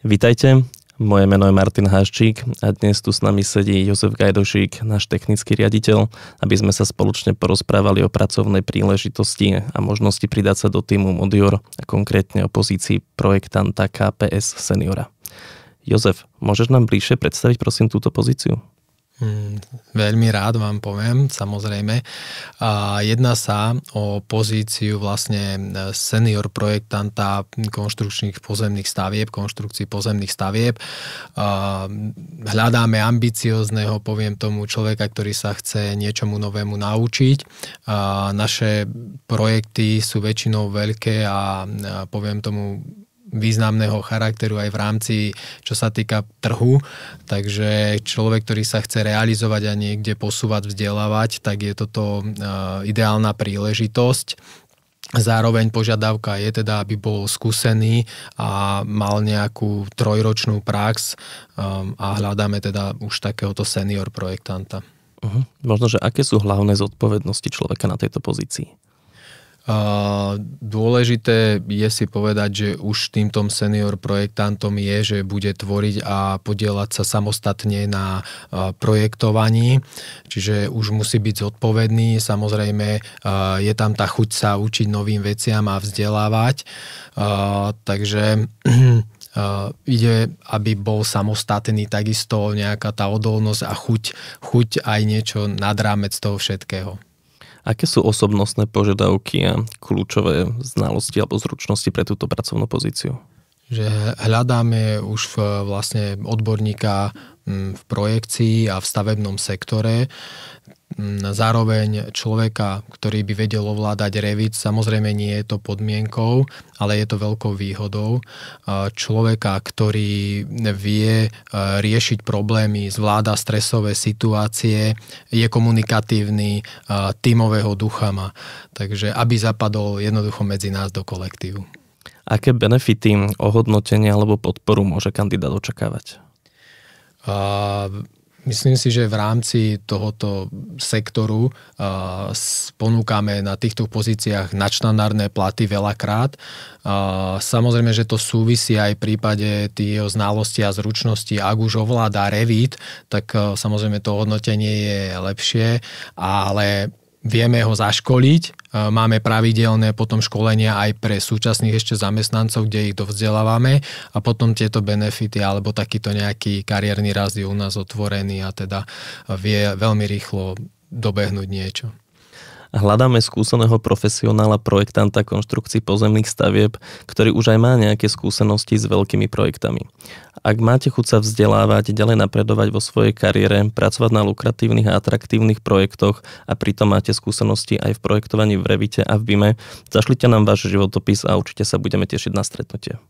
Vítajte, moje meno je Martin Háščík a dnes tu s nami sedí Jozef Gajdošík, náš technický riaditeľ, aby sme sa spoločne porozprávali o pracovnej príležitosti a možnosti pridať sa do týmu Modior a konkrétne o pozícii projektanta KPS seniora. Jozef, môžeš nám bližšie predstaviť prosím túto pozíciu? Veľmi rád vám poviem, samozrejme. Jedná sa o pozíciu vlastne senior projektanta konštrukčných pozemných stavieb, konštrukcií pozemných stavieb. Hľadáme ambiciózneho, poviem tomu, človeka, ktorý sa chce niečomu novému naučiť. Naše projekty sú väčšinou veľké a poviem tomu významného charakteru aj v rámci, čo sa týka trhu. Takže človek, ktorý sa chce realizovať a niekde posúvať, vzdelávať, tak je toto ideálna príležitosť. Zároveň požiadavka je teda, aby bol skúsený a mal nejakú trojročnú prax a hľadáme teda už takéhoto senior projektanta. Možno, že aké sú hlavné zodpovednosti človeka na tejto pozícii? Dôležité je si povedať, že už týmto senior projektantom je, že bude tvoriť a podieľať sa samostatne na projektovaní, čiže už musí byť zodpovedný. Samozrejme, je tam tá chuť sa učiť novým veciam a vzdelávať, takže ide, aby bol samostatný, takisto nejaká tá odolnosť a chuť aj niečo nad rámec toho všetkého. Aké sú osobnostné požiadavky a kľúčové znalosti alebo zručnosti pre túto pracovnú pozíciu? Že hľadáme už vlastne odborníka v projekcii a v stavebnom sektore. Zároveň človeka, ktorý by vedel ovládať Revit, samozrejme nie je to podmienkou, ale je to veľkou výhodou. Človeka, ktorý vie riešiť problémy, zvláda stresové situácie, je komunikatívny, tímového ducha má. Takže aby zapadol jednoducho medzi nás do kolektívu. Aké benefity, ohodnotenia alebo podporu môže kandidát očakávať? Myslím si, že v rámci tohoto sektoru ponúkame na týchto pozíciách nadštandardné platy veľakrát. Samozrejme, že to súvisí aj v prípade tých znalostí a zručností. Ak už ovláda Revit, tak samozrejme to hodnotenie je lepšie, ale vieme ho zaškoliť. Máme pravidelné potom školenia aj pre súčasných ešte zamestnancov, kde ich dovzdelávame a potom tieto benefity alebo takýto nejaký kariérny rast je u nás otvorený a teda vie veľmi rýchlo dobehnúť niečo. Hľadáme skúseného profesionála projektanta konštrukcií pozemných stavieb, ktorý už aj má nejaké skúsenosti s veľkými projektami. Ak máte chuť sa vzdelávať, ďalej napredovať vo svojej kariére, pracovať na lukratívnych a atraktívnych projektoch a pritom máte skúsenosti aj v projektovaní v Revite a v BIMe, zašlite nám váš životopis a určite sa budeme tešiť na stretnutie.